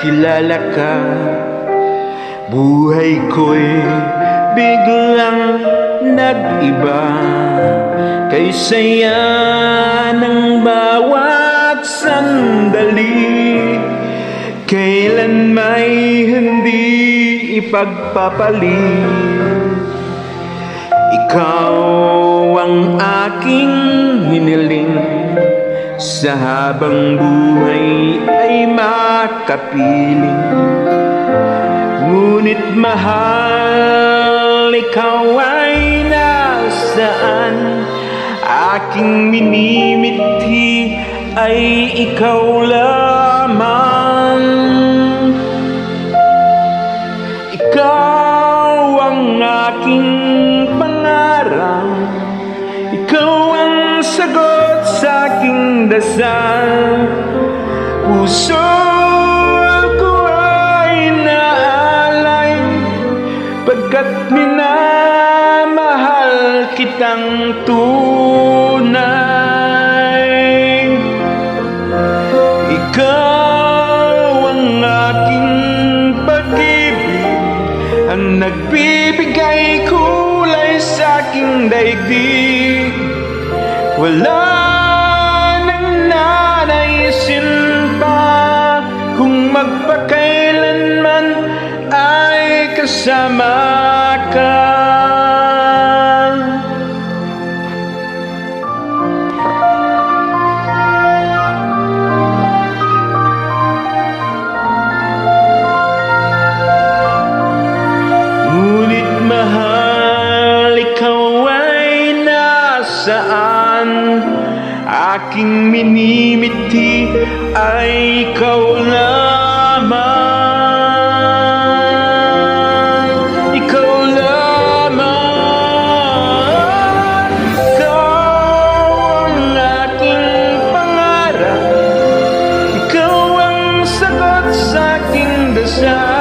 nakilala ka, buhay ko'y biglang nag-iba. Kay saya ng bawat sandali, kailan may hindi ipagpapalit. Ikaw ang aking hiniling, sa habang buhay ay makapiling. Ngunit mahal, ikaw ay nasaan? Aking minimithi ay ikaw lamang. Ikaw ang aking pangarap, ikaw ang sagot sa aking dasal. Puso ko ay naalay, pagkat minamahal kitang tunay. Ikaw ang aking pag-ibig, ang nagbibigay kulay sa aking daigdig. Wala nang nanaisin pa kung magpakailanman ay kasama ka. Ngunit mahal, ikaw ay nasaan? Aking minimithi ay ikaw lamang. Ikaw lamang. Ikaw ang aking pangarap, ikaw ang sagot sa aking dasal.